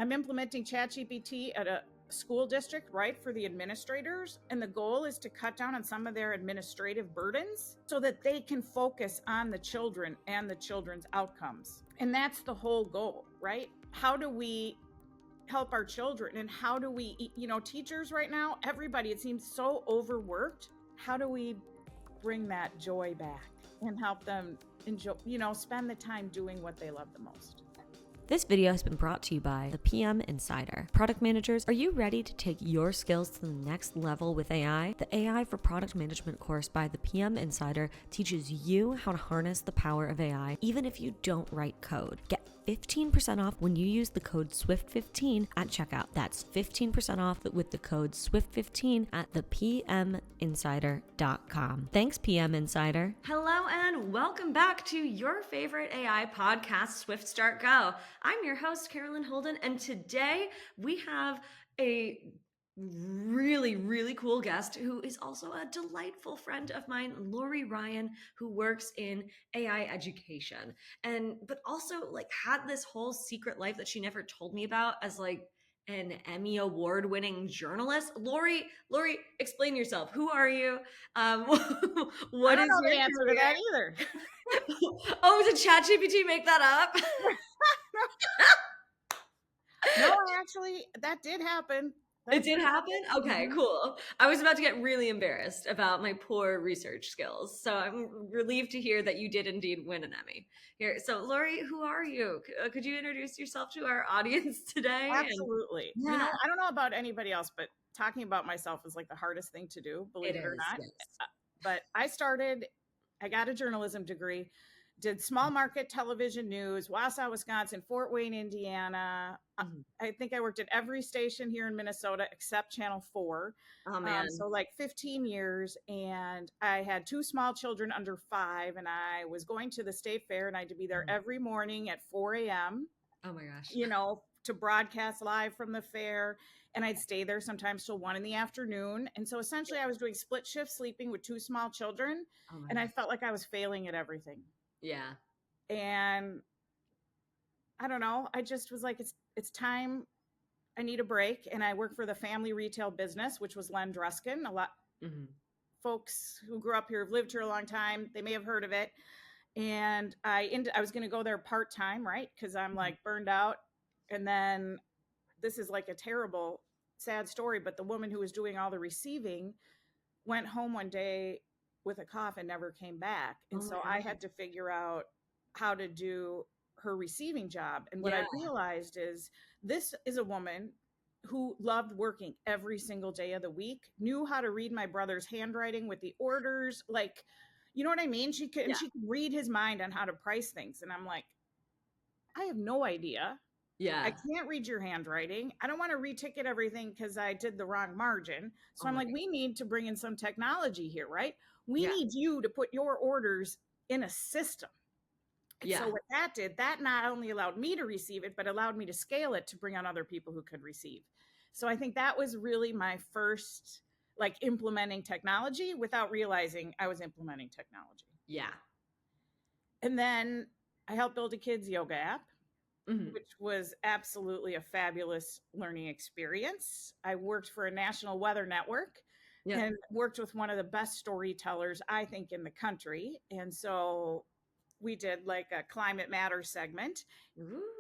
I'm implementing ChatGPT at a school district, right, for the administrators. And the goal is to cut down on some of their administrative burdens so that they can focus on the children and the children's outcomes. And that's the whole goal, right? How do we help our children, and how do we, teachers right now, everybody, it seems so overworked. How do we bring that joy back and help them enjoy, spend the time doing what they love the most? This video has been brought to you by the PM Insider. Product managers, are you ready to take your skills to the next level with AI? The AI for Product Management course by the PM Insider teaches you how to harness the power of AI, even if you don't write code. Get 15% off when you use the code SWIFT15 at checkout. That's 15% off with the code SWIFT15 at thepminsider.com. Thanks, PM Insider. Hello and welcome back to your favorite AI podcast, Swift Start Go. I'm your host, Carolyn Holden, and today we have a really cool guest who is also a delightful friend of mine, Lori Ryan, who works in AI education, but also had this whole secret life that she never told me about as an Emmy award-winning journalist. Lori, explain yourself. Who are you? What I don't know the answer to that either. Oh, did ChatGPT make that up? No, actually, that did happen. It did happen? Okay, cool. I was about to get really embarrassed about my poor research skills. So I'm relieved to hear that you did indeed win an Emmy. Here, so Lori, who are you? Could you introduce yourself to our audience today? Absolutely. Yeah. I don't know about anybody else, but talking about myself is the hardest thing to do, believe it or not. Yes. But I got a journalism degree, did small market television news, Wausau, Wisconsin, Fort Wayne, Indiana. I think I worked at every station here in Minnesota except Channel 4. Oh, man. So 15 years. And I had 2 small children under 5. And I was going to the state fair, and I had to be there every morning at 4 a.m. Oh, my gosh. To broadcast live from the fair. And I'd stay there sometimes till 1 p.m. And so essentially I was doing split shift sleeping with 2 small children. And I felt like I was failing at everything. Yeah. And I don't know. I just was like, it's time. I need a break. And I work for the family retail business, which was Len Druskin. A lot folks who grew up here have lived here a long time. They may have heard of it. And I was going to go there part-time, right? Because I'm burned out. And then this is a terrible, sad story. But the woman who was doing all the receiving went home one day with a cough and never came back. And so I had to figure out how to do her receiving job. And what I realized is this is a woman who loved working every single day of the week, knew how to read my brother's handwriting with the orders. You know what I mean? She could read his mind on how to price things. And I'm like, I have no idea. Yeah. I can't read your handwriting. I don't want to reticket everything because I did the wrong margin. So we need to bring in some technology here, right? We need you to put your orders in a system. And so what that did, that not only allowed me to receive it, but allowed me to scale it to bring on other people who could receive. So I think that was really my first, implementing technology without realizing I was implementing technology. Yeah. And then I helped build a kids yoga app, which was absolutely a fabulous learning experience. I worked for a national weather network and worked with one of the best storytellers, I think, in the country. And so we did a climate matters segment.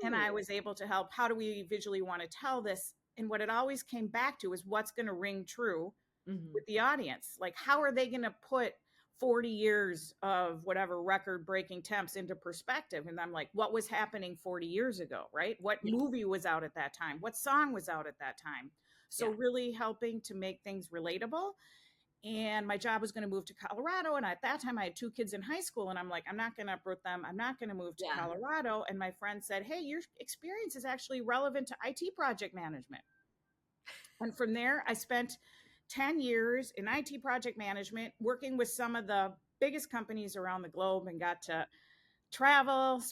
And I was able to help. How do we visually want to tell this? And what it always came back to is what's going to ring true with the audience. How are they going to put 40 years of whatever record breaking temps into perspective? And I'm like, what was happening 40 years ago, right? What movie was out at that time? What song was out at that time? So really helping to make things relatable. And my job was going to move to Colorado. And at that time I had 2 kids in high school, and I'm like, I'm not going to uproot them. I'm not going to move to Colorado. And my friend said, hey, your experience is actually relevant to IT project management. And from there, I spent 10 years in IT project management, working with some of the biggest companies around the globe, and got to travel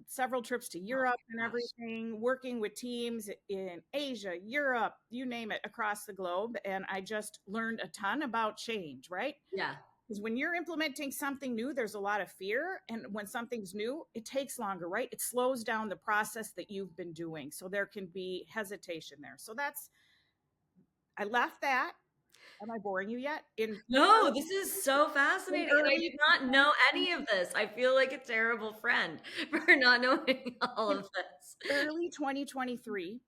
several trips to Europe and everything, working with teams in Asia, Europe, you name it, across the globe. And I just learned a ton about change, right? Yeah. Because when you're implementing something new, there's a lot of fear. And when something's new, it takes longer, right? It slows down the process that you've been doing. So there can be hesitation there. So I left that. Am I boring you yet? No, this is so fascinating. And I early did not know any of this. I feel like a terrible friend for not knowing all of this. early 2023,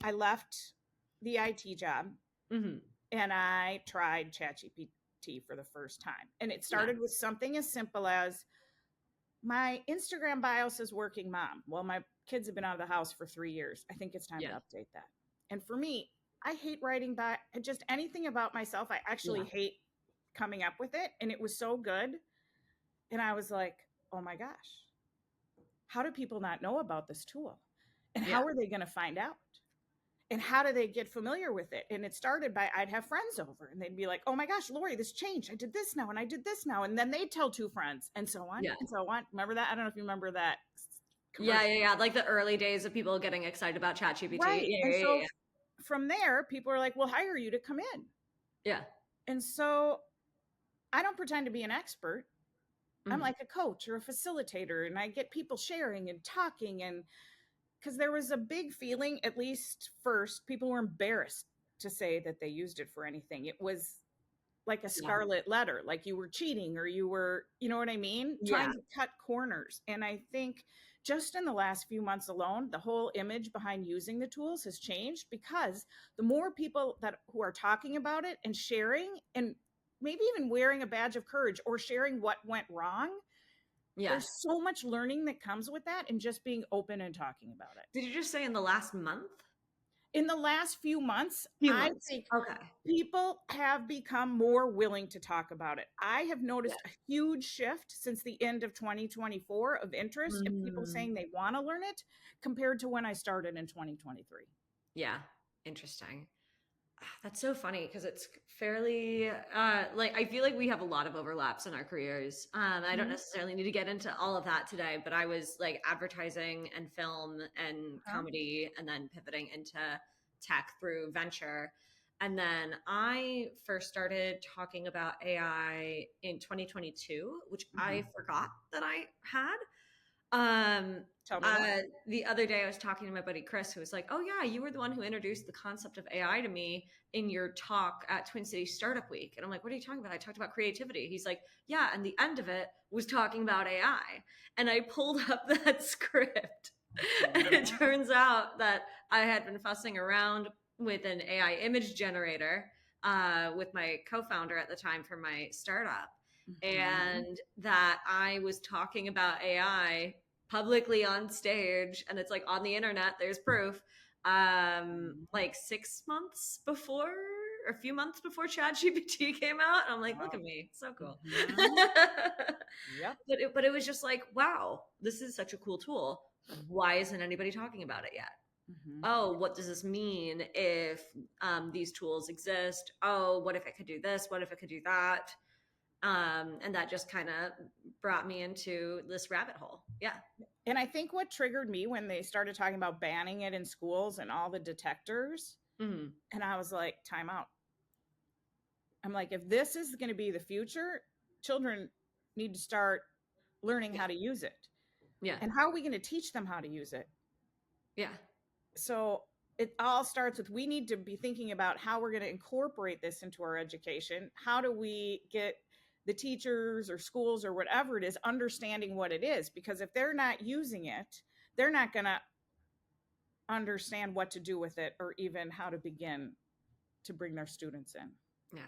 I left the IT job and I tried ChatGPT for the first time. And it started with something as simple as my Instagram bio says working mom. Well, my kids have been out of the house for 3 years. I think it's time to update that. And for me, I hate writing just anything about myself. I actually hate coming up with it. And it was so good. And I was like, oh my gosh, how do people not know about this tool? And how are they going to find out? And how do they get familiar with it? And it started by, I'd have friends over and they'd be like, oh my gosh, Lori, this changed. I did this now and I did this now. And then they'd tell 2 friends and so on and so on. Remember that? I don't know if you remember that. Yeah. Like the early days of people getting excited about ChatGPT. Right. From there, people are like, we'll hire you to come in. Yeah. And so I don't pretend to be an expert. I'm like a coach or a facilitator, and I get people sharing and talking. And because there was a big feeling, at least first, people were embarrassed to say that they used it for anything. It was like a scarlet letter, like you were cheating or you were, you know what I mean? Trying to cut corners. And I think just in the last few months alone, the whole image behind using the tools has changed because the more people who are talking about it and sharing and maybe even wearing a badge of courage or sharing what went wrong, there's so much learning that comes with that and just being open and talking about it. Did you just say in the last month? In the last few months, I think people have become more willing to talk about it. I have noticed a huge shift since the end of 2024 of interest in people saying they want to learn it compared to when I started in 2023. Yeah. Interesting. That's so funny because it's fairly like I feel like we have a lot of overlaps in our careers. I don't necessarily need to get into all of that today, but I was like advertising and film and comedy and then pivoting into tech through venture. And then I first started talking about AI in 2022, which I forgot that I had. The other day I was talking to my buddy Chris, who was like, oh yeah, you were the one who introduced the concept of AI to me in your talk at Twin Cities Startup Week. And I'm like, what are you talking about? I talked about creativity. He's like, yeah. And the end of it was talking about AI. And I pulled up that script and it turns out that I had been fussing around with an AI image generator, with my co-founder at the time for my startup. And that I was talking about AI publicly on stage, and it's like on the internet, there's proof, like 6 months before, or a few months before ChatGPT came out. And I'm like, look at me, so cool. But it was just like, wow, this is such a cool tool. Why isn't anybody talking about it yet? Oh, what does this mean if these tools exist? Oh, what if it could do this? What if it could do that? And that just kind of brought me into this rabbit hole. Yeah. And I think what triggered me when they started talking about banning it in schools and all the detectors, and I was like, time out. I'm like, if this is going to be the future, children need to start learning how to use it. Yeah. And how are we going to teach them how to use it? Yeah. So it all starts with, we need to be thinking about how we're going to incorporate this into our education. How do we get the teachers or schools or whatever it is understanding what it is? Because if they're not using it, they're not going to understand what to do with it or even how to begin to bring their students in. Yeah.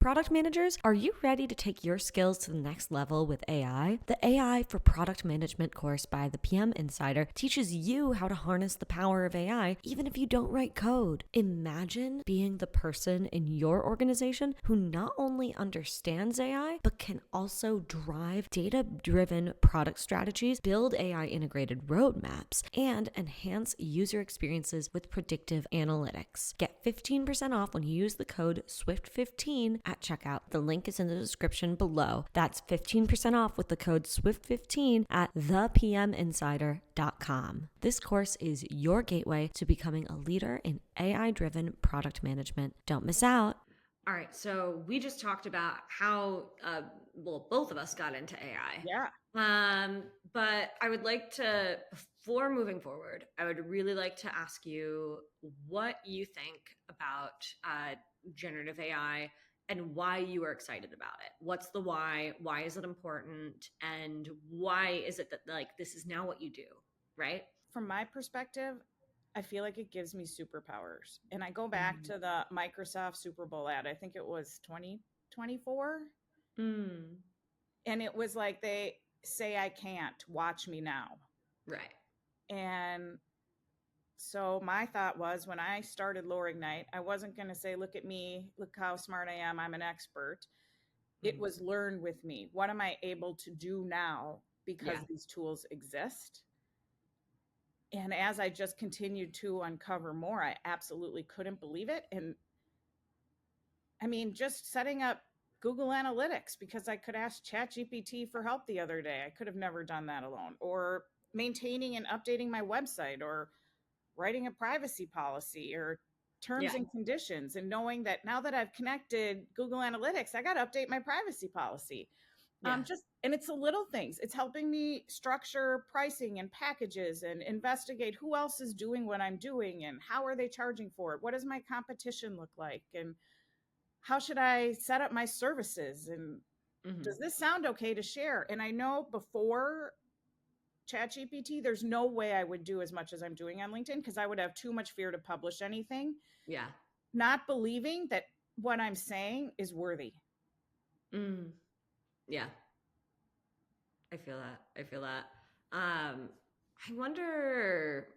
Product managers, are you ready to take your skills to the next level with AI? The AI for Product Management course by the PM Insider teaches you how to harness the power of AI even if you don't write code. Imagine being the person in your organization who not only understands AI, but can also drive data-driven product strategies, build AI-integrated roadmaps, and enhance user experiences with predictive analytics. Get 15% off when you use the code SWIFT15 at checkout. The link is in the description below. That's 15% off with the code SWIFT15 at thepminsider.com. This course is your gateway to becoming a leader in AI-driven product management. Don't miss out. All right. So we just talked about how, well, both of us got into AI. Yeah. But I would like to, before moving forward, I would really like to ask you what you think about generative AI and why you are excited about it. What's the why? Why is it important? And why is it that like this is now what you do, right? From my perspective, I feel like it gives me superpowers. And I go back to the Microsoft Super Bowl ad. I think it was 2024. Mm. And it was like, they say I can't, watch me now. Right. And so my thought was, when I started Lorignite, I wasn't going to say, look at me, look how smart I am, I'm an expert. It was learn with me. What am I able to do now because these tools exist? And as I just continued to uncover more, I absolutely couldn't believe it. And I mean, just setting up Google Analytics, because I could ask ChatGPT for help the other day. I could have never done that alone. Or maintaining and updating my website, or writing a privacy policy, or terms and conditions, and knowing that now that I've connected Google Analytics, I got to update my privacy policy. And it's the little things. It's helping me structure pricing and packages and investigate who else is doing what I'm doing and how are they charging for it? What does my competition look like? And how should I set up my services? And does this sound okay to share? And I know before ChatGPT, there's no way I would do as much as I'm doing on LinkedIn, because I would have too much fear to publish anything. Yeah. Not believing that what I'm saying is worthy. Yeah. I feel that. I feel that. I wonder,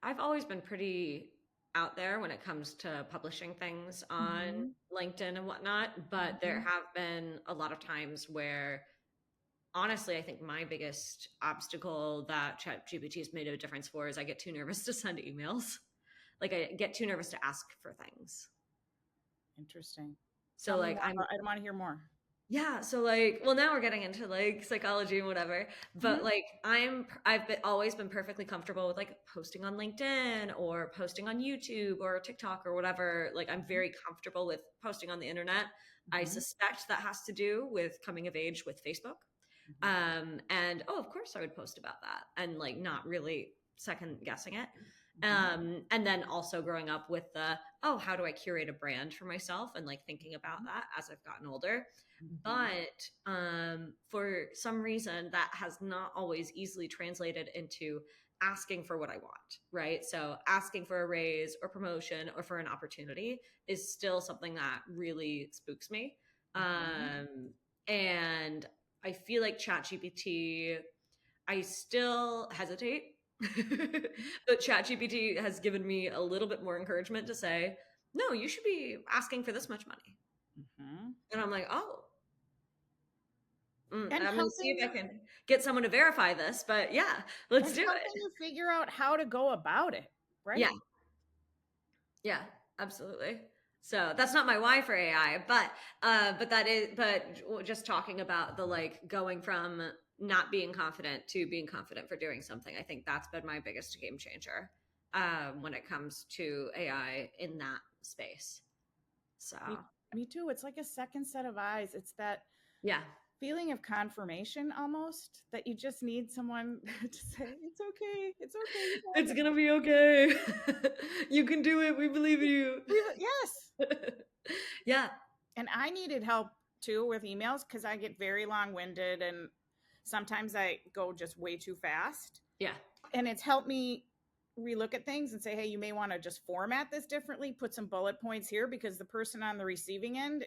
I've always been pretty out there when it comes to publishing things on LinkedIn and whatnot, but there have been a lot of times where, honestly, I think my biggest obstacle that ChatGPT has made a difference for is I get too nervous to send emails. Like I get too nervous to ask for things. Interesting. So like I want to hear more. Yeah, so like, well, now we're getting into like psychology and whatever, but like always been perfectly comfortable with like posting on LinkedIn or posting on YouTube or TikTok or whatever. Like I'm very comfortable with posting on the internet. I suspect that has to do with coming of age with Facebook. And oh, of course I would post about that and like not really second guessing it. And then also growing up with how do I curate a brand for myself and like thinking about that as I've gotten older. But for some reason, that has not always easily translated into asking for what I want, right? So asking for a raise or promotion or for an opportunity is still something that really spooks me. And I feel like ChatGPT, I still hesitate, but ChatGPT has given me a little bit more encouragement to say, no, you should be asking for this much money. And I'm like, oh, And I'm going to see if I can get someone to verify this, but yeah, let's do it. Helping you figure out how to go about it, right? Yeah. Yeah, absolutely. So that's not my why for AI, but just talking about the like going from not being confident to being confident for doing something. I think that's been my biggest game changer when it comes to AI in that space. So me too. It's like a second set of eyes. It's that feeling of confirmation almost, that you just need someone to say, it's okay. It's okay. It's going to be okay. You can do it. We believe in you. Yes. Yeah. And I needed help too with emails, because I get very long-winded and sometimes I go just way too fast. Yeah. And it's helped me relook at things and say, hey, you may want to just format this differently, put some bullet points here, because the person on the receiving end,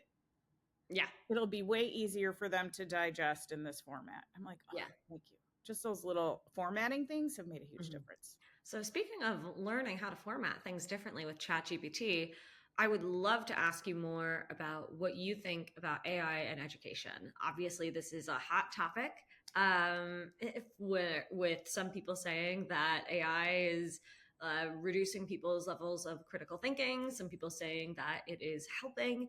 it'll be way easier for them to digest in this format. I'm like, oh, thank you. Just those little formatting things have made a huge difference. So speaking of learning how to format things differently with ChatGPT, I would love to ask you more about what you think about AI and education. Obviously, this is a hot topic. With some people saying that AI is reducing people's levels of critical thinking, some people saying that it is helping,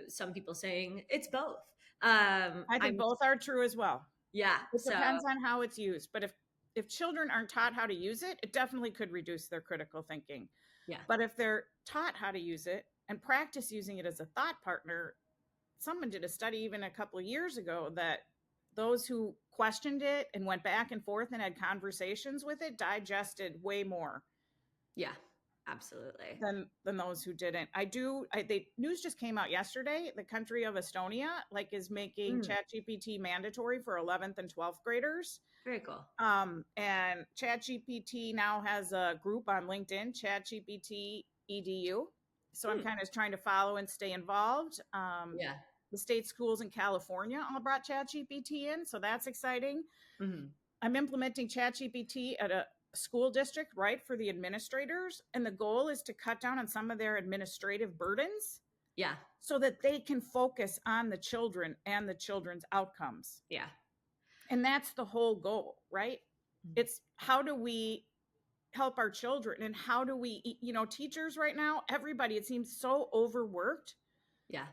some people saying it's both. I think both are true as well. Yeah. It depends on how it's used. But if if children aren't taught how to use it, it definitely could reduce their critical thinking. Yeah. But if they're taught how to use it and practice using it as a thought partner, someone did a study even a couple of years ago that those who questioned it and went back and forth and had conversations with it digested way more. Yeah, absolutely. Than those who didn't. The news just came out yesterday. The country of Estonia is making ChatGPT mandatory for 11th and 12th graders. Very cool. And ChatGPT now has a group on LinkedIn, ChatGPT EDU. So I'm kind of trying to follow and stay involved. Yeah. The state schools in California all brought ChatGPT in, so that's exciting. Mm-hmm. I'm implementing ChatGPT at a school district, right, for the administrators. And the goal is to cut down on some of their administrative burdens. Yeah. So that they can focus on the children and the children's outcomes. Yeah. And that's the whole goal, right? Mm-hmm. It's how do we help our children, and how do we, teachers right now, everybody, it seems so overworked. Yeah.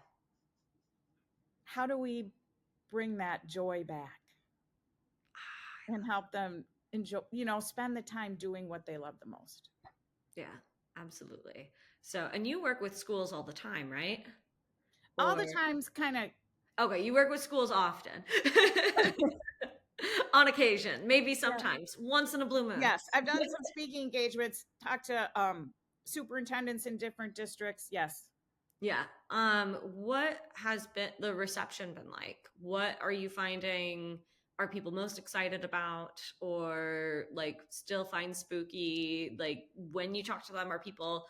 How do we bring that joy back and help them enjoy, spend the time doing what they love the most? Yeah, absolutely. So, and you work with schools all the time, right? All the time's kind of. Okay, you work with schools often. On occasion, maybe sometimes, once in a blue moon. Yes, I've done some speaking engagements, talked to superintendents in different districts. Yes. Yeah. What has been the reception been like? What are you finding are people most excited about, or still find spooky? When you talk to them, are people,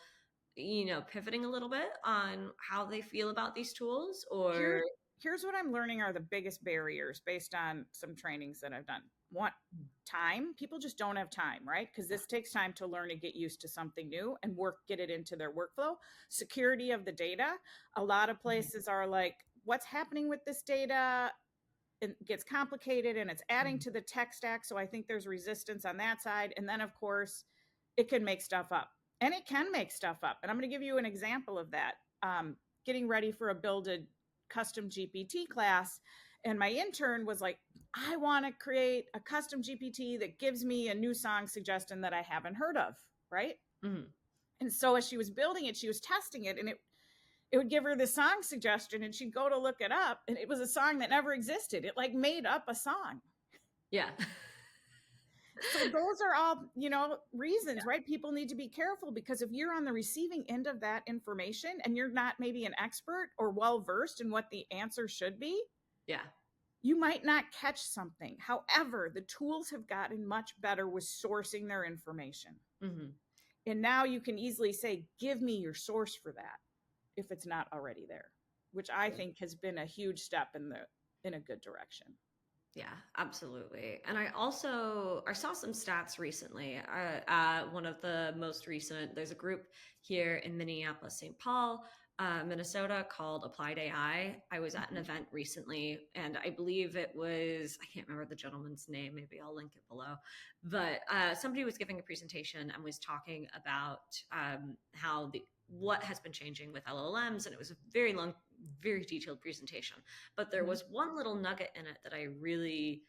pivoting a little bit on how they feel about these tools? Or here's what I'm learning are the biggest barriers based on some trainings that I've done. One, time. People just don't have time, right? Because this takes time to learn and get used to something new and get it into their workflow. Security of the data. A lot of places are like, what's happening with this data? It gets complicated and it's adding to the tech stack. So I think there's resistance on that side. And then, of course, it can make stuff up. And it can make stuff up. And I'm going to give you an example of that. Getting ready for a builded custom GPT class. And my intern was like, I want to create a custom GPT that gives me a new song suggestion that I haven't heard of, right? Mm-hmm. And so as she was building it, she was testing it, and it would give her the song suggestion, and she'd go to look it up, and it was a song that never existed. It made up a song. Yeah. So those are all, reasons, right? People need to be careful, because if you're on the receiving end of that information and you're not maybe an expert or well-versed in what the answer should be, yeah, you might not catch something. However, the tools have gotten much better with sourcing their information. Mm-hmm. And now you can easily say, give me your source for that, if it's not already there, which I think has been a huge step in a good direction. Yeah, absolutely. And I saw some stats recently. One of the most recent, there's a group here in Minneapolis, St. Paul, Minnesota, called Applied AI. I was at an event recently, and I believe it was, I can't remember the gentleman's name, maybe I'll link it below, but somebody was giving a presentation and was talking about how what has been changing with LLMs, and it was a very long, very detailed presentation. But there was one little nugget in it that I really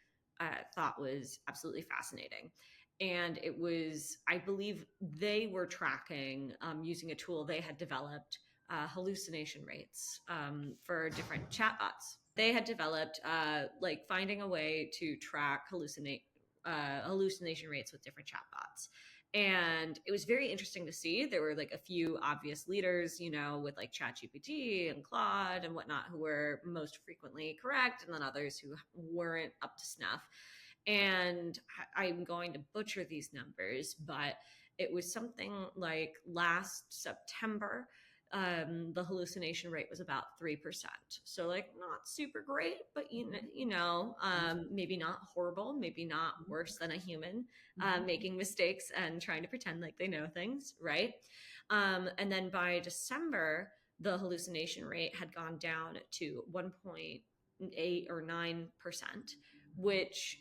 thought was absolutely fascinating. And it was, I believe they were tracking, using a tool they had developed, hallucination rates for different chatbots. They had developed finding a way to track hallucination rates with different chatbots. And it was very interesting to see. There were a few obvious leaders, with ChatGPT and Claude and whatnot, who were most frequently correct, and then others who weren't up to snuff. And I'm going to butcher these numbers, but it was something like last September, the hallucination rate was about 3%. So not super great, but maybe not horrible, maybe not worse than a human, making mistakes and trying to pretend like they know things, right? And then by December, the hallucination rate had gone down to 1.8 or 9%, which,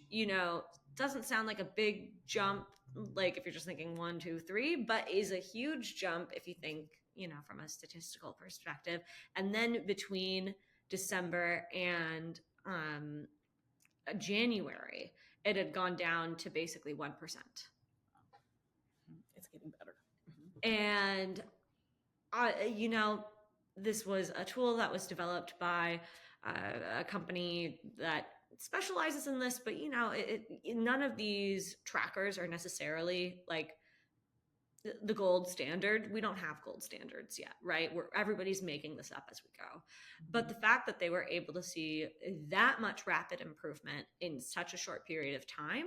doesn't sound like a big jump, if you're just thinking 1, 2, 3, but is a huge jump if you think, from a statistical perspective. And then between December and January, it had gone down to basically 1%. It's getting better. And, this was a tool that was developed by a company that specializes in this, but none of these trackers are necessarily like the gold standard. We don't have gold standards yet, right? Everybody's making this up as we go. But the fact that they were able to see that much rapid improvement in such a short period of time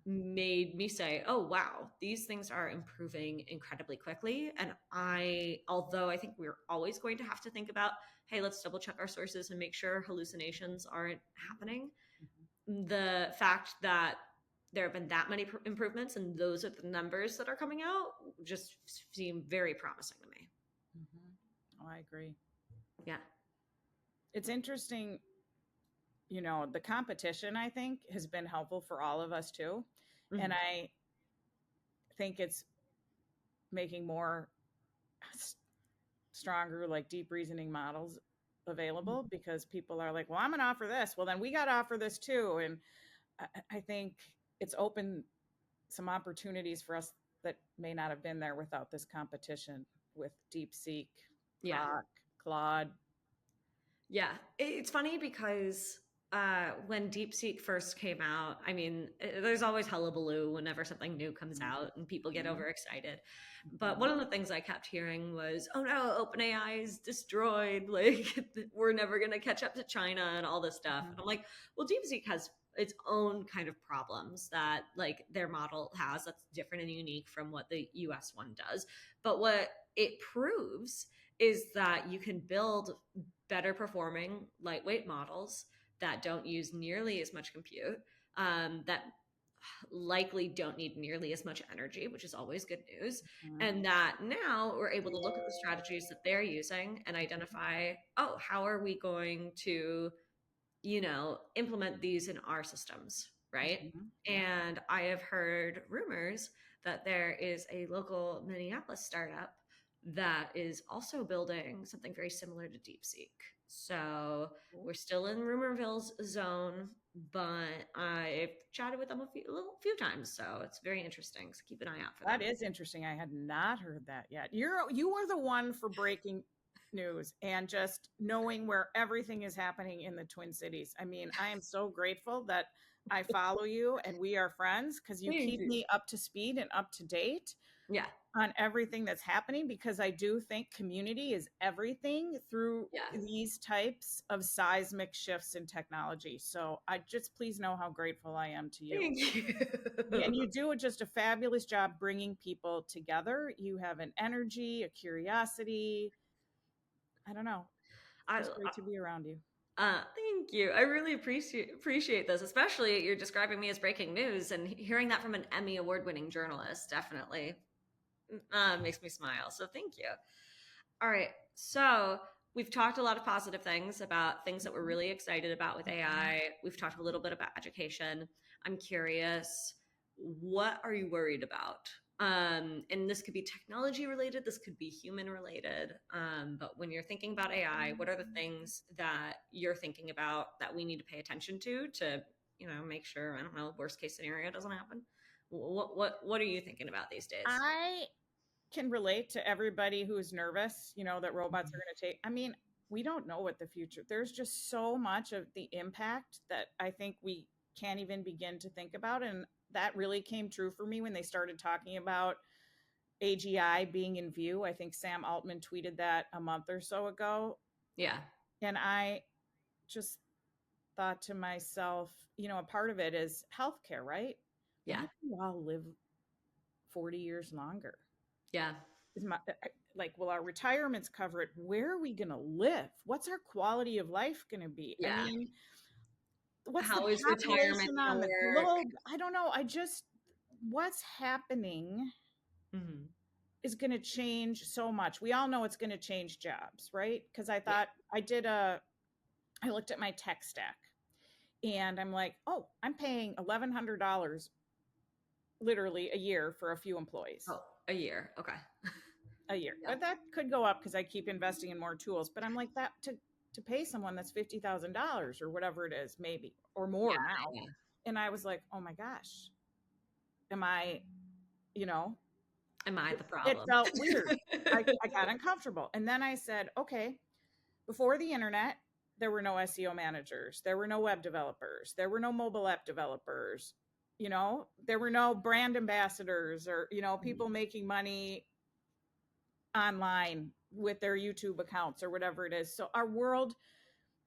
made me say, oh, wow, these things are improving incredibly quickly. And although I think we're always going to have to think about, hey, let's double check our sources and make sure hallucinations aren't happening. The fact that there have been that many improvements and those are the numbers that are coming out just seem very promising to me. Oh, I agree. Yeah. It's interesting. The competition, I think, has been helpful for all of us too. Mm-hmm. And I think it's making more stronger, like deep reasoning models available, because people are like, well, I'm going to offer this. Well, then we got to offer this too. And I think it's opened some opportunities for us that may not have been there without this competition with DeepSeek, Claude. Yeah. It's funny because when DeepSeek first came out, I mean, there's always hullabaloo whenever something new comes out and people get overexcited. But one of the things I kept hearing was, oh no, OpenAI is destroyed. Like, we're never going to catch up to China and all this stuff. And I'm like, well, DeepSeek has its own kind of problems that like their model has that's different and unique from what the US one does. But what it proves is that you can build better performing lightweight models that don't use nearly as much compute, that likely don't need nearly as much energy, which is always good news. And that now we're able to look at the strategies that they're using and identify, oh, how are we going to, implement these in our systems, right? And I have heard rumors that there is a local Minneapolis startup that is also building something very similar to DeepSeek. So we're still in Rumorville's zone, but I've chatted with them a few times, so it's very interesting. So keep an eye out for that. That is interesting. I had not heard that yet. You were the one for breaking news and just knowing where everything is happening in the Twin Cities. I mean, I am so grateful that I follow you and we are friends, because you keep me up to speed and up to date. Yeah. On everything that's happening, because I do think community is everything through these types of seismic shifts in technology. So I just, please know how grateful I am to you. Thank you. And you do just a fabulous job bringing people together. You have an energy, a curiosity. I don't know. It's great to be around you. Thank you. I really appreciate this, especially you're describing me as breaking news, and hearing that from an Emmy award-winning journalist definitely makes me smile. So thank you. All right. So we've talked a lot of positive things about things that we're really excited about with AI. We've talked a little bit about education. I'm curious, what are you worried about? And this could be technology related, this could be human related. But when you're thinking about AI, what are the things that you're thinking about that we need to pay attention to, make sure, I don't know, worst case scenario doesn't happen? What are you thinking about these days? I can relate to everybody who's nervous, that robots are going to take. I mean, we don't know what the future. There's just so much of the impact that I think we can't even begin to think about. And that really came true for me when they started talking about AGI being in view. I think Sam Altman tweeted that a month or so ago. Yeah. And I just thought to myself, a part of it is healthcare, right? Yeah. We all live 40 years longer. Yeah. Will our retirements cover it? Where are we going to live? What's our quality of life going to be? Yeah. I mean, what's how the is population on the globe? I don't know. What's happening is going to change so much. We all know it's going to change jobs, right? Because I thought I looked at my tech stack and I'm like, oh, I'm paying $1,100 literally a year for a few employees. Oh, a year. Okay. A year. Yeah. But that could go up because I keep investing in more tools. But I'm like, that to pay someone that's $50,000 or whatever it is, maybe, or more now. Yeah. And I was like, oh my gosh, am I, you know, Am I the it problem? felt weird. I got uncomfortable. And then I said, okay, before the internet, there were no SEO managers, there were no web developers, there were no mobile app developers, you know, there were no brand ambassadors or, you know, people making money online with their YouTube accounts or whatever it is. So our world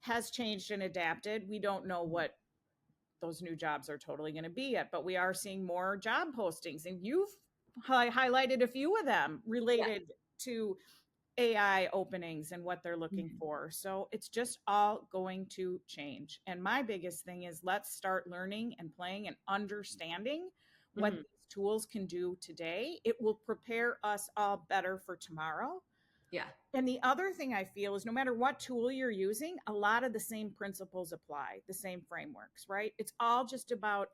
has changed and adapted. We don't know what those new jobs are totally going to be yet, but we are seeing more job postings, and you've highlighted a few of them related to AI openings and what they're looking for. So it's just all going to change. And my biggest thing is let's start learning and playing and understanding what these tools can do today. It will prepare us all better for tomorrow. Yeah. And the other thing I feel is no matter what tool you're using, a lot of the same principles apply, the same frameworks, right? It's all just about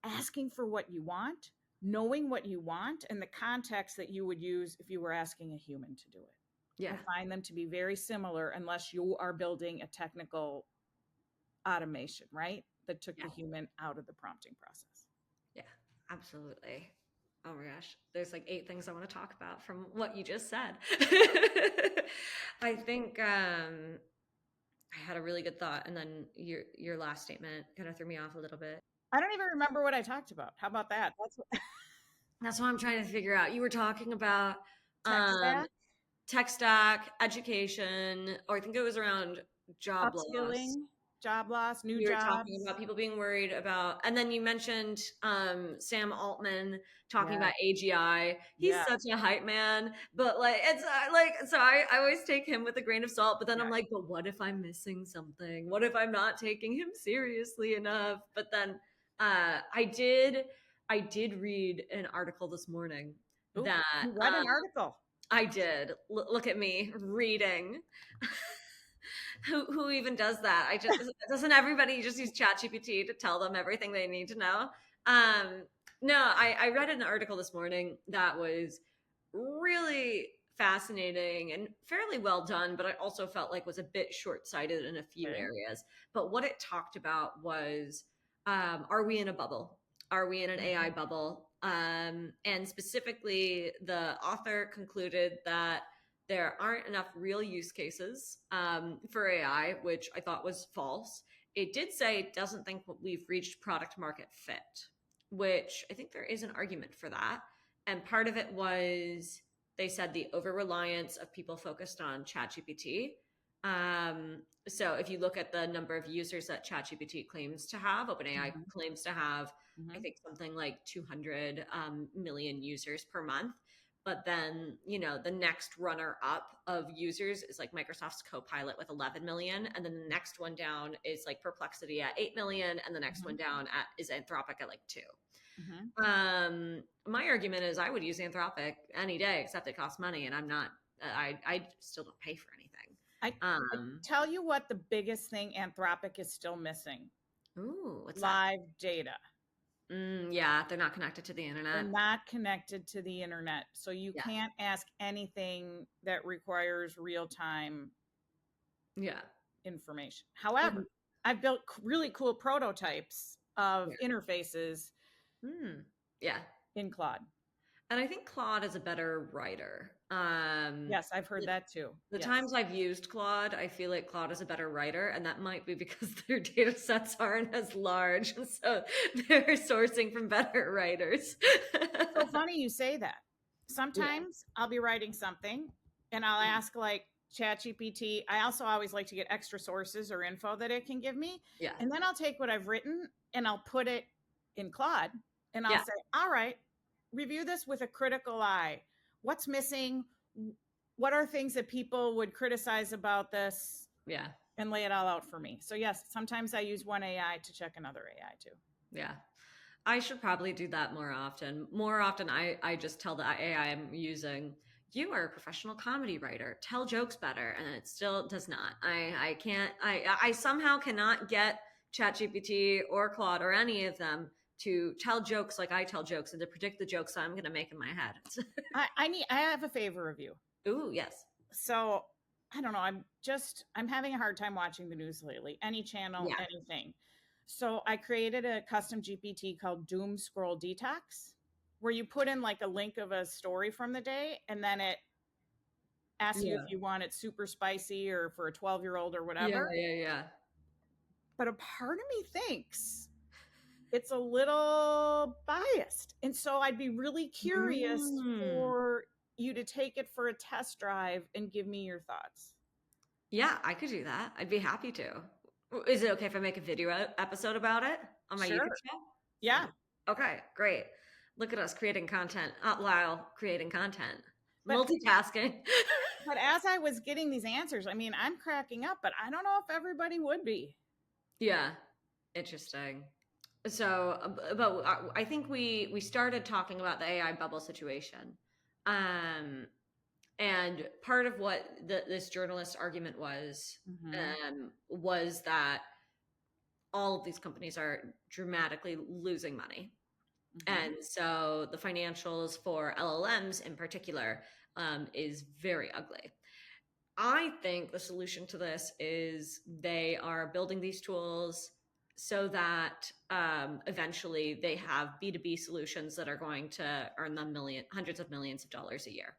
asking for what you want, knowing what you want, and the context that you would use if you were asking a human to do it. Yeah. I find them to be very similar unless you are building a technical automation, right? That took the human out of the prompting process. Yeah, absolutely. Oh my gosh, there's like 8 things I want to talk about from what you just said. I think I had a really good thought, and then your last statement kind of threw me off a little bit. I don't even remember what I talked about. How about that? That's what I'm trying to figure out. You were talking about tech stack, education, or I think it was around job upskilling, loss. Job loss, new you were jobs. Talking about people being worried about, and then you mentioned Sam Altman talking about AGI. He's such a hype man, but like it's so I always take him with a grain of salt, but then I'm like, but what if I'm missing something? What if I'm not taking him seriously enough? But then I did read an article this morning. That you read an article. I did. Look at me reading. Who even does that? Doesn't everybody just use ChatGPT to tell them everything they need to know? No, I read an article this morning that was really fascinating and fairly well done, but I also felt like was a bit short-sighted in a few areas. But what it talked about was, are we in a bubble? Are we in an AI bubble? And specifically, the author concluded that there aren't enough real use cases for AI, which I thought was false. It did say it doesn't think we've reached product market fit, which I think there is an argument for that. And part of it was, they said, the over-reliance of people focused on ChatGPT. So if you look at the number of users that ChatGPT claims to have, OpenAI claims to have, I think something like 200 million users per month. But then, you know, the next runner up of users is like Microsoft's Copilot with 11 million. And then the next one down is like Perplexity at 8 million. And the next one down is Anthropic at like 2. My argument is I would use Anthropic any day, except it costs money. And I still don't pay for anything. I tell you what, the biggest thing Anthropic is still missing. Ooh, what's live data. Yeah, they're not connected to the internet. They're not connected to the internet. So you can't ask anything that requires real-time information. However, I've built really cool prototypes of interfaces in Claude. And I think Claude is a better writer. Yes, I've heard that too. The times I've used Claude, I feel like Claude is a better writer, and that might be because their data sets aren't as large, and so they're sourcing from better writers. So funny you say that. Sometimes I'll be writing something, and I'll ask like ChatGPT. I also always like to get extra sources or info that it can give me. Yeah. And then I'll take what I've written and I'll put it in Claude, and I'll say, all right, review this with a critical eye. What's missing? What are things that people would criticize about this? Yeah. And lay it all out for me. So yes, sometimes I use one AI to check another AI too. Yeah. I should probably do that more often. More often, I just tell the AI I'm using, you are a professional comedy writer. Tell jokes better. And it still does not. I somehow cannot get ChatGPT or Claude or any of them to tell jokes like I tell jokes and to predict the jokes I'm going to make in my head. I have a favor of you. Ooh, yes. So I don't know. I'm having a hard time watching the news lately. Any channel, anything. So I created a custom GPT called Doom Scroll Detox, where you put in like a link of a story from the day, and then it asks you if Yeah. you want it super spicy or for a 12-year-old or Yeah, whatever. yeah. But a part of me thinks it's a little biased. And so I'd be really curious Mm. for you to take it for a test drive and give me your thoughts. Yeah, I could do that. I'd be happy to. Is it okay if I make a video episode about it on my YouTube Sure. channel? Yeah. Okay, great. Look at us creating content while creating content. But Multitasking. but as I was getting these answers, I mean, I'm cracking up, but I don't know if everybody would be. Yeah, interesting. So, but I think we started talking about the AI bubble situation, um, and part of what this journalist argument was that all of these companies are dramatically losing money. Mm-hmm. And so the financials for LLMs in particular is very ugly. I think the solution to this is they are building these tools so that eventually they have B2B solutions that are going to earn them hundreds of millions of dollars a year.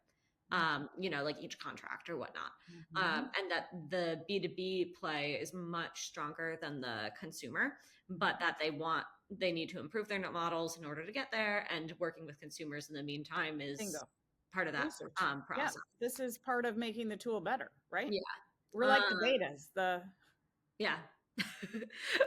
Like each contract or whatnot. Mm-hmm. And that the B2B play is much stronger than the consumer, but that they need to improve their models in order to get there. And working with consumers in the meantime is Bingo. part of that Research. Yeah. process. This is part of making the tool better, right? Yeah. We're like the betas, Yeah.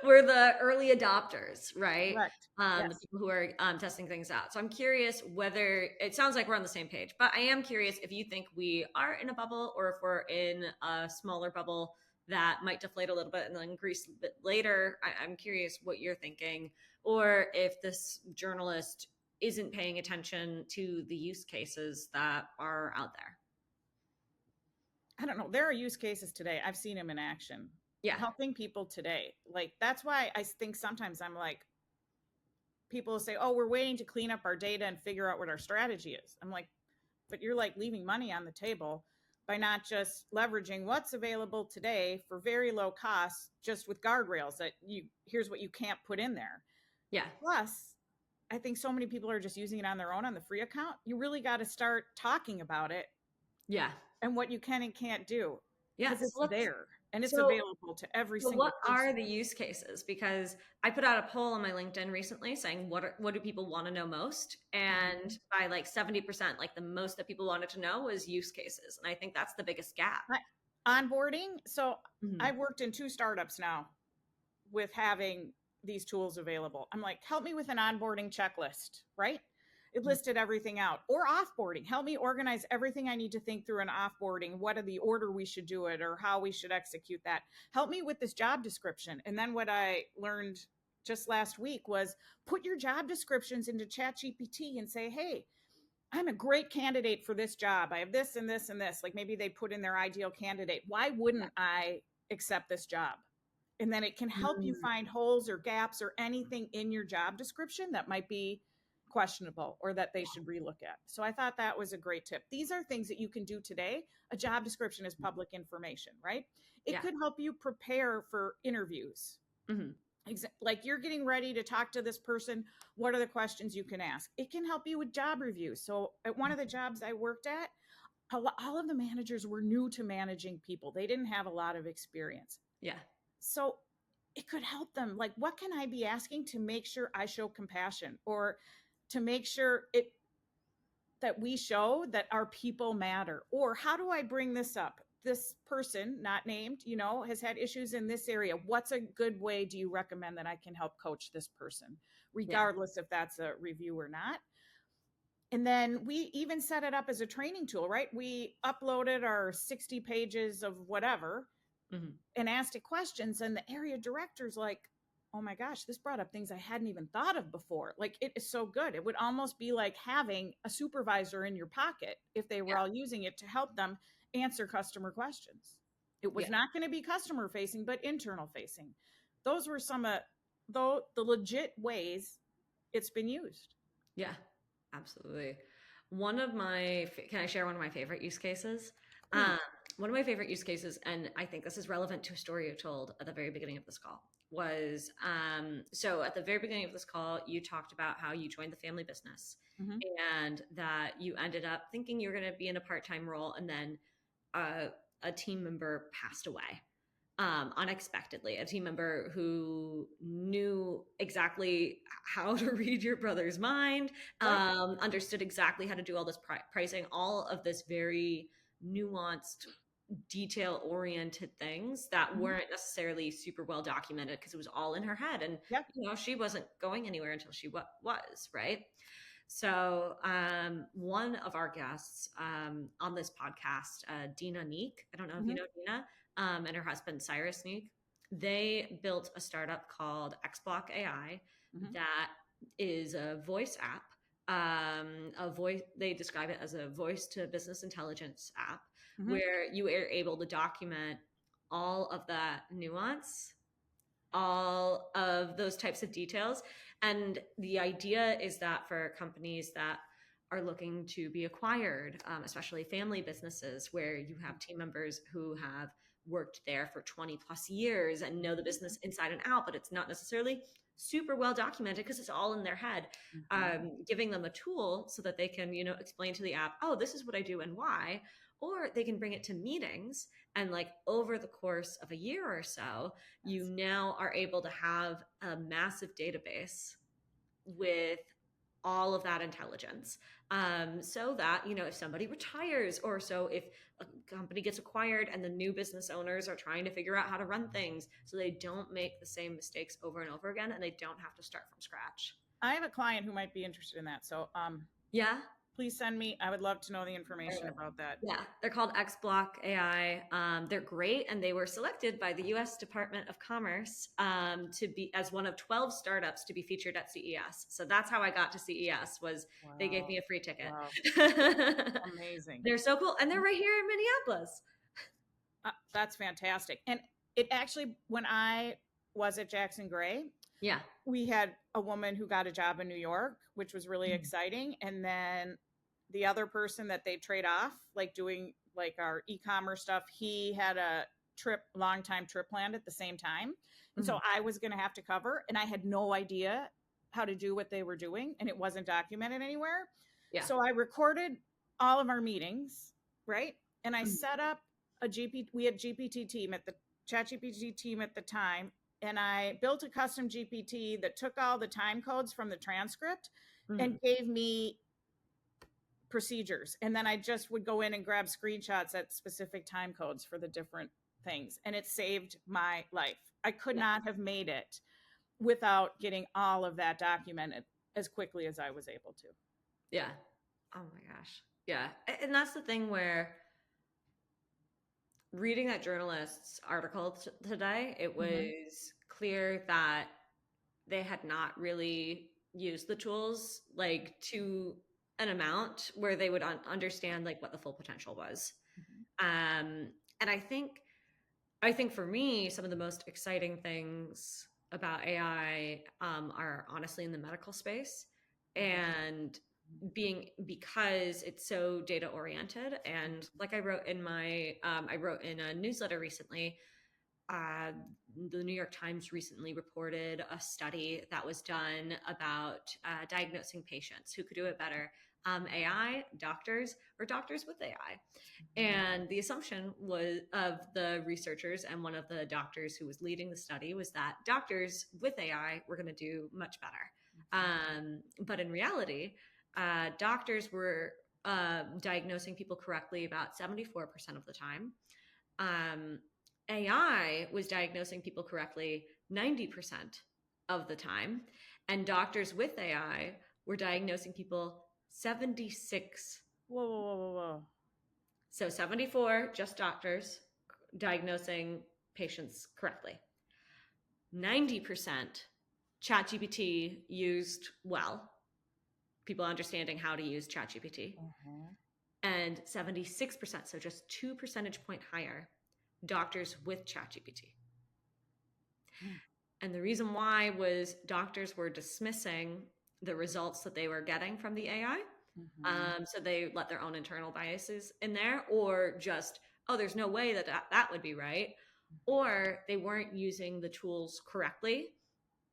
We're the early adopters, right? correct. The Yes. people who are testing things out. So I'm curious whether it sounds like we're on the same page, but I am curious if you think we are in a bubble or if we're in a smaller bubble that might deflate a little bit and then increase a bit later. I'm curious what you're thinking, or if this journalist isn't paying attention to the use cases that are out there. I don't know. There are use cases today. I've seen them in action. Yeah. Helping people today. Like, that's why I think sometimes I'm like, people say, oh, we're waiting to clean up our data and figure out what our strategy is. I'm like, but you're like leaving money on the table by not just leveraging what's available today for very low costs, just with guardrails that here's what you can't put in there. Yeah. Plus, I think so many people are just using it on their own on the free account. You really got to start talking about it. Yeah. And what you can and can't do. Yeah. Because it's there and it's so available to every So single what person. are the use cases? Because I put out a poll on my LinkedIn recently saying what do people want to know most? And by like 70%, like the most that people wanted to know was use cases. And I think that's the biggest gap. Onboarding. So I've worked in 2 startups now with having these tools available. I'm like, help me with an onboarding checklist, right? It listed everything out. Or offboarding. Help me organize everything I need to think through an offboarding. What are the order we should do it or how we should execute that? Help me with this job description. And then what I learned just last week was put your job descriptions into ChatGPT and say, hey, I'm a great candidate for this job. I have this and this and this. Like maybe they put in their ideal candidate. Why wouldn't I accept this job? And then it can help you find holes or gaps or anything in your job description that might be questionable or that they should relook at. So I thought that was a great tip. These are things that you can do today. A job description is public information, right? It could help you prepare for interviews. Like you're getting ready to talk to this person. What are the questions you can ask? It can help you with job reviews. So at one of the jobs I worked at, all of the managers were new to managing people. They didn't have a lot of experience. Yeah. So it could help them. Like, what can I be asking to make sure I show compassion or to make sure that we show that our people matter? Or how do I bring this up? This person, not named, has had issues in this area. What's a good way do you recommend that I can help coach this person, regardless if that's a review or not? And then we even set it up as a training tool, right? We uploaded our 60 pages of whatever and asked it questions. And the area director's like, oh my gosh, this brought up things I hadn't even thought of before. Like, it is so good. It would almost be like having a supervisor in your pocket if they were all using it to help them answer customer questions. It was not going to be customer facing, but internal facing. Those were some of the legit ways it's been used. Yeah, absolutely. Can I share one of my favorite use cases? One of my favorite use cases, and I think this is relevant to a story you told at the very beginning of this call, was so at the very beginning of this call, you talked about how you joined the family business Mm-hmm. and that you ended up thinking you were going to be in a part-time role, and then a team member passed away unexpectedly. A team member who knew exactly how to read your brother's mind, Right. understood exactly how to do all this pricing, all of this very nuanced, detail oriented things that Mm-hmm. weren't necessarily super well documented because it was all in her head. And Yep. she wasn't going anywhere until she was, right? So one of our guests on this podcast, Dina Neek, I don't know if you Mm-hmm. know Dina, and her husband Cyrus Neek, they built a startup called XBlock AI Mm-hmm. that is a voice app. A voice, they describe it as a voice to business intelligence app Mm-hmm. where you are able to document all of that nuance, all of those types of details. And the idea is that for companies that are looking to be acquired, especially family businesses where you have team members who have worked there for 20 plus years and know the business inside and out, but it's not necessarily super well documented because it's all in their head. Mm-hmm. Giving them a tool so that they can, explain to the app, oh, this is what I do and why, or they can bring it to meetings. And like over the course of a year or so, you Yes. now are able to have a massive database with all of that intelligence, so that if somebody retires, or so if a company gets acquired and the new business owners are trying to figure out how to run things so they don't make the same mistakes over and over again and they don't have to start from scratch. I have a client who might be interested in that. So Yeah. please send me. I would love to know the information about that. Yeah, they're called XBlock AI. They're great, and they were selected by the U.S. Department of Commerce to be as one of 12 startups to be featured at CES. So that's how I got to CES. Was they gave Wow. me a free ticket. Wow. Amazing. They're so cool, and they're right here in Minneapolis. That's fantastic. And it actually, when I was at Jackson Gray, Yeah. we had a woman who got a job in New York, which was really exciting. And then the other person that they trade off, like doing like our e-commerce stuff, he had a long time trip planned at the same time. And so I was going to have to cover, and I had no idea how to do what they were doing, and it wasn't documented anywhere. Yeah. So I recorded all of our meetings, right? And I set up we had GPT team at the ChatGPT team at the time, and I built a custom GPT that took all the time codes from the transcript and gave me procedures. And then I just would go in and grab screenshots at specific time codes for the different things. And it saved my life. I could not have made it without getting all of that documented as quickly as I was able to. Yeah. Oh my gosh. Yeah. And that's the thing where reading that journalist's article today, it was clear that they had not really used the tools like to an amount where they would understand like what the full potential was. And I think for me, some of the most exciting things about AI are honestly in the medical space, and because it's so data oriented. And like I wrote in I wrote in a newsletter recently, the New York Times recently reported a study that was done about diagnosing patients who could do it better, AI, doctors, or doctors with AI. And the assumption was of the researchers and one of the doctors who was leading the study was that doctors with AI were going to do much better. But in reality, doctors were diagnosing people correctly about 74% of the time. AI was diagnosing people correctly 90% of the time. And doctors with AI were diagnosing people 76. Whoa, whoa, whoa, whoa, whoa. So 74, just doctors diagnosing patients correctly. 90% ChatGPT used well, people understanding how to use ChatGPT. And 76%, so just 2 percentage point higher, doctors with ChatGPT. And the reason why was doctors were dismissing the results that they were getting from the AI. So they let their own internal biases in there, or just, oh, there's no way that would be right. or they weren't using the tools correctly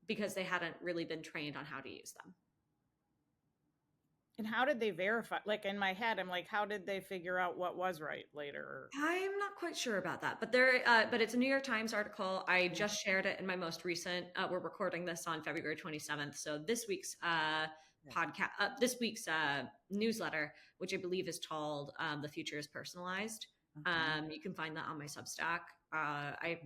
because they hadn't really been trained on how to use them. And how did they verify? Like in my head, I'm like, how did they figure out what was right later? I'm not quite sure about that, but but it's a New York Times article. I just shared it in my most recent. We're recording this on February 27th, so this week's podcast, this week's newsletter, which I believe is called "The Future is Personalized." You can find that on my Substack. I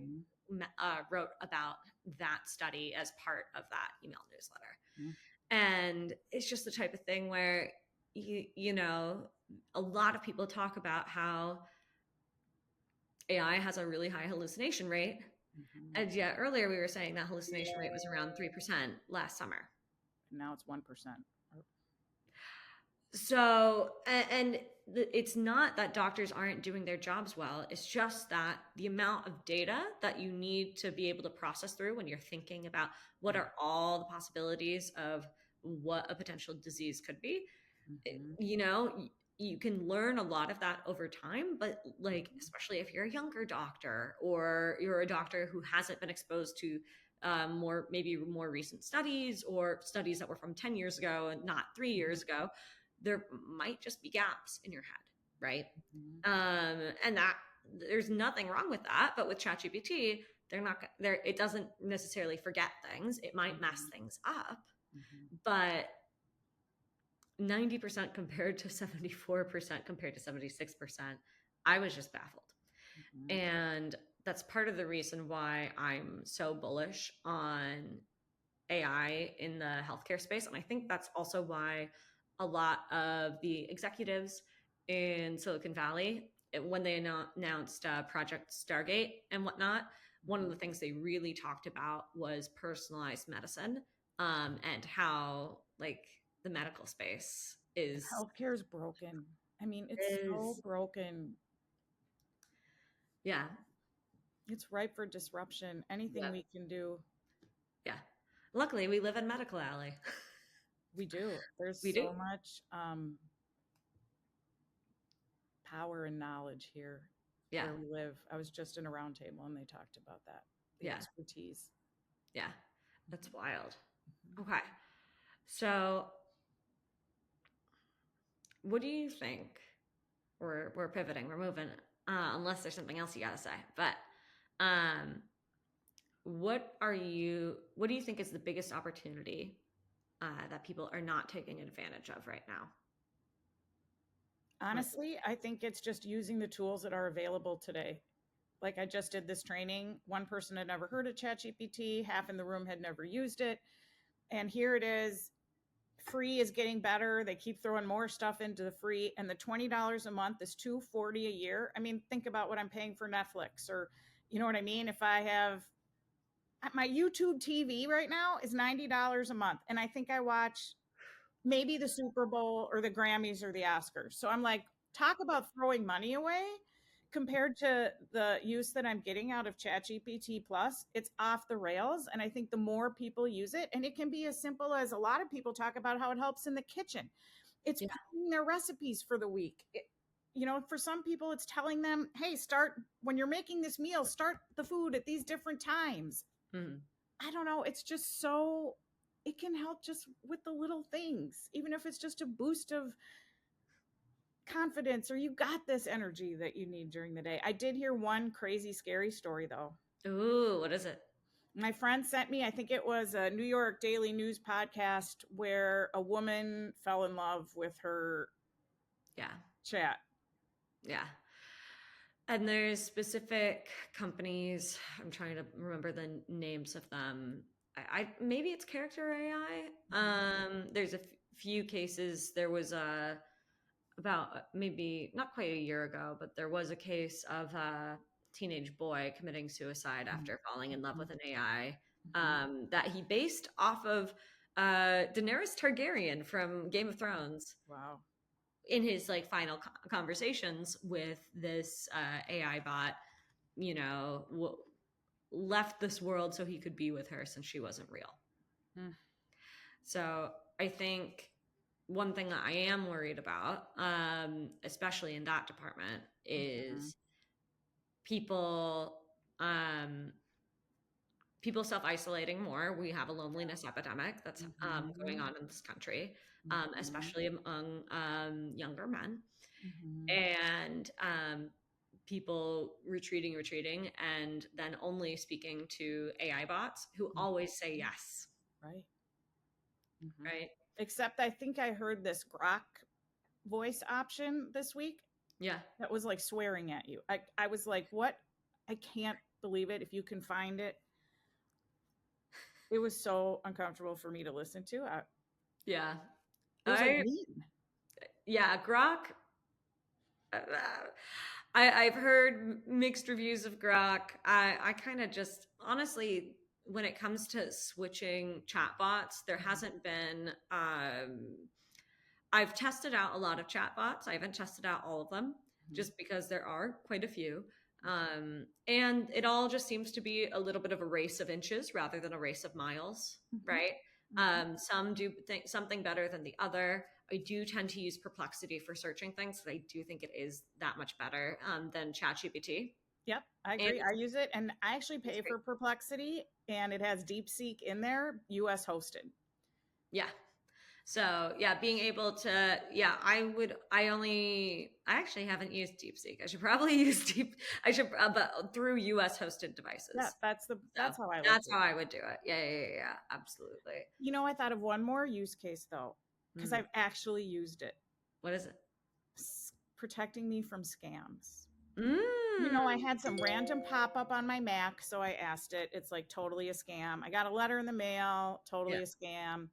wrote about that study as part of that email newsletter. And it's just the type of thing where, you know, a lot of people talk about how AI has a really high hallucination rate. And yet earlier we were saying that hallucination rate was around 3% last summer. Now it's 1%. So, and it's not that doctors aren't doing their jobs well. It's just that the amount of data that you need to be able to process through when you're thinking about what are all the possibilities of what a potential disease could be, you know, you can learn a lot of that over time, but like, especially if you're a younger doctor or you're a doctor who hasn't been exposed to maybe more recent studies or studies that were from 10 years ago and not 3 years ago, there might just be gaps in your head, right? And that there's nothing wrong with that, but with ChatGPT, it doesn't necessarily forget things. It might mess things up, but 90% compared to 74% compared to 76%, I was just baffled. And that's part of the reason why I'm so bullish on AI in the healthcare space. And I think that's also why a lot of the executives in Silicon Valley, when they announced Project Stargate and whatnot, one of the things they really talked about was personalized medicine, and how like the medical space is Healthcare is broken. I mean, it's so broken. Yeah. It's ripe for disruption. Anything we can do. Yeah. Luckily, we live in Medical Alley. We do. There's so much power and knowledge here where we live. I was just in a roundtable and they talked about that. The expertise. Yeah. That's wild. Okay. So what do you think? We're pivoting, we're moving, unless there's something else you gotta say. But what do you think is the biggest opportunity that people are not taking advantage of right now? Honestly, I think it's just using the tools that are available today. Like I just did this training. One person had never heard of ChatGPT. Half in the room had never used it. And here it is. Free is getting better. They keep throwing more stuff into the free. And the $20 a month is $240 a year. I mean, think about what I'm paying for Netflix, or you know what I mean? If I have my YouTube TV right now is $90 a month. And I think I watch maybe the Super Bowl or the Grammys or the Oscars. So I'm like, talk about throwing money away compared to the use that I'm getting out of ChatGPT Plus. It's off the rails. And I think the more people use it, and it can be as simple as a lot of people talk about how it helps in the kitchen. It's picking their recipes for the week. You know, for some people, it's telling them, hey, when you're making this meal, start the food at these different times. I don't know. It's just it can help just with the little things, even if it's just a boost of confidence or you got this energy that you need during the day. I did hear one crazy, scary story though. Ooh, what is it? My friend sent me, I think it was a New York Daily News podcast where a woman fell in love with her chat. Yeah. And there's specific companies, I'm trying to remember the names of them. Maybe it's Character AI. There's a few cases. There was about maybe not quite a year ago, but there was a case of a teenage boy committing suicide after falling in love with an AI that he based off of Daenerys Targaryen from Game of Thrones. Wow. In his like final conversations with this AI bot, you know, left this world so he could be with her since she wasn't real. So I think one thing that I am worried about, especially in that department, is people people self-isolating more. We have a loneliness epidemic that's going on in this country, especially among younger men, and people retreating, and then only speaking to AI bots who always say yes. Right. Right. Except I think I heard this Grok voice option this week. Yeah. That was like swearing at you. I was like, what? I can't believe it. If you can find it. It was so uncomfortable for me to listen to. Yeah. It was like mean. Yeah, Grok. I've heard mixed reviews of Grok. I kind of just, honestly, when it comes to switching chatbots, there hasn't been. I've tested out a lot of chatbots. I haven't tested out all of them, just because there are quite a few. And it all just seems to be a little bit of a race of inches rather than a race of miles, right? Some do think something better than the other. I do tend to use Perplexity for searching things. I do think it is that much better than ChatGPT. Yep, I agree. I use it, and I actually pay for Perplexity, and it has DeepSeek in there, US hosted. Yeah. So yeah, being able to, I actually haven't used DeepSeek. I should probably use but through US hosted devices. Yeah, that's how I would do it. Yeah, absolutely. You know, I thought of one more use case though, because I've actually used it. What is it? Protecting me from scams. You know, I had some random pop-up on my Mac, so I asked it. It's like totally a scam. I got a letter in the mail, totally a scam.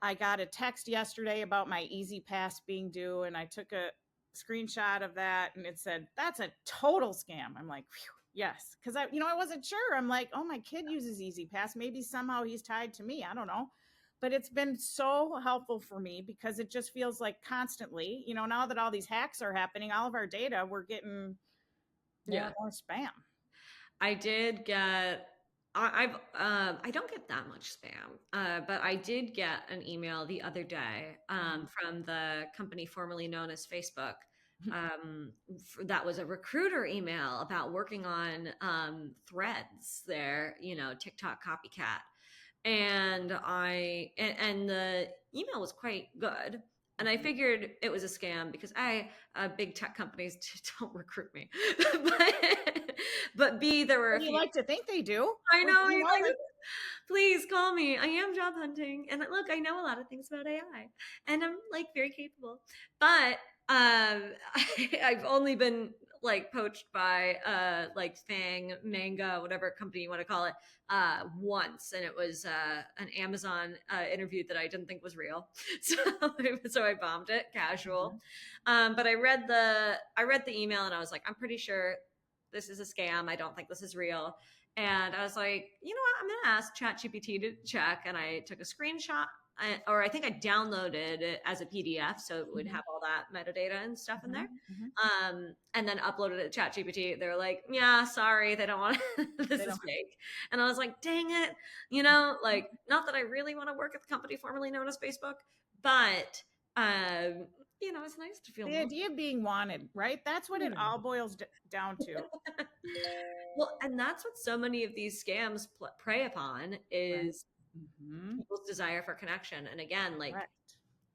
I got a text yesterday about my Easy Pass being due, and I took a screenshot of that, and it said, that's a total scam. I'm like, yes. Because I wasn't sure. I'm like, oh, my kid uses Easy Pass. Maybe somehow he's tied to me. I don't know. But it's been so helpful for me because it just feels like constantly, now that all these hacks are happening, all of our data, we're getting more and more spam. I did get, I don't get that much spam, but I did get an email the other day from the company formerly known as Facebook. That was a recruiter email about working on threads there, TikTok copycat. And the email was quite good. And I figured it was a scam because big tech companies don't recruit me. but B, there were you like to think they do. I know. Please call me. I am job hunting. And look, I know a lot of things about AI and I'm very capable. But I've only been poached by Fang, Manga, whatever company you want to call it, once, and it was an Amazon interview that I didn't think was real, so I bombed it, casual. But I read the email and I was like, I'm pretty sure this is a scam. I don't think this is real. And I was like, you know what? I'm going to ask ChatGPT to check. And I took a screenshot, or I think I downloaded it as a PDF, so it would have all that metadata and stuff in there. And then uploaded it to ChatGPT. They were like, yeah, sorry, they don't want this is fake. And I was like, dang it, not that I really want to work at the company formerly known as Facebook, but it's nice to feel the idea of being wanted, right? That's what it all boils down to. Well, and that's what so many of these scams prey upon is people's desire for connection. And again,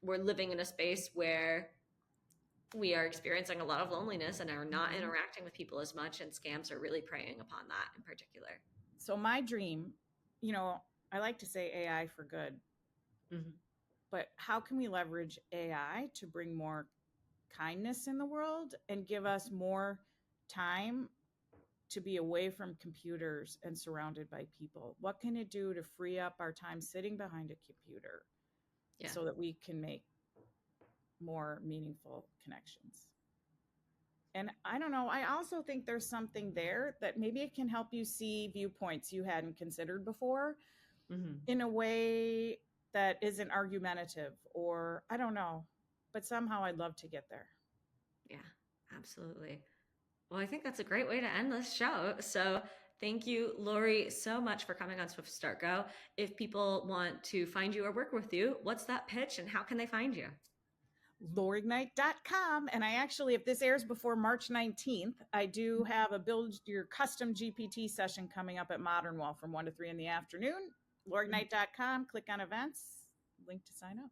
we're living in a space where we are experiencing a lot of loneliness and are not interacting with people as much, and scams are really preying upon that in particular. So my dream, I like to say AI for good, but how can we leverage AI to bring more kindness in the world and give us more time to be away from computers and surrounded by people? What can it do to free up our time sitting behind a computer so that we can make more meaningful connections? And I don't know, I also think there's something there that maybe it can help you see viewpoints you hadn't considered before in a way that isn't argumentative, or I don't know, but somehow I'd love to get there. Yeah, absolutely. Well, I think that's a great way to end this show. So thank you, Lori, so much for coming on Swift Start Go. If people want to find you or work with you, what's that pitch and how can they find you? Lorignite.com. And I actually, if this airs before March 19th, I do have a build your custom GPT session coming up at Modern Wall from 1 to 3 in the afternoon. Lorignite.com, click on events, link to sign up.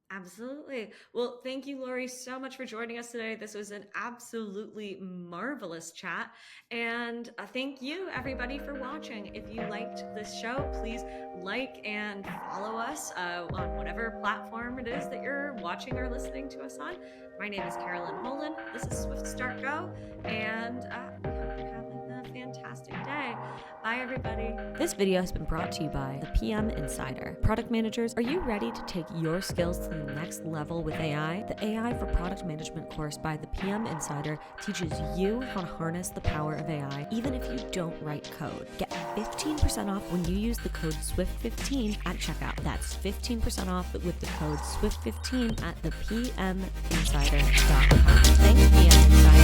Absolutely. Well, thank you, Lori, so much for joining us today. This was an absolutely marvelous chat. And thank you, everybody, for watching. If you liked this show, please like and follow us on whatever platform it is that you're watching or listening to us on. My name is Carolyn Holden. This is Swift Start Go. And we hope you're having a fantastic day. Bye, everybody. This video has been brought to you by the PM Insider. Product managers, are you ready to take your skills to the next level with AI? The AI for Product Management course by the PM Insider teaches you how to harness the power of AI, even if you don't write code. Get 15% off when you use the code SWIFT15 at checkout. That's 15% off with the code SWIFT15 at the PMinsider.com. Thanks, PM Insider.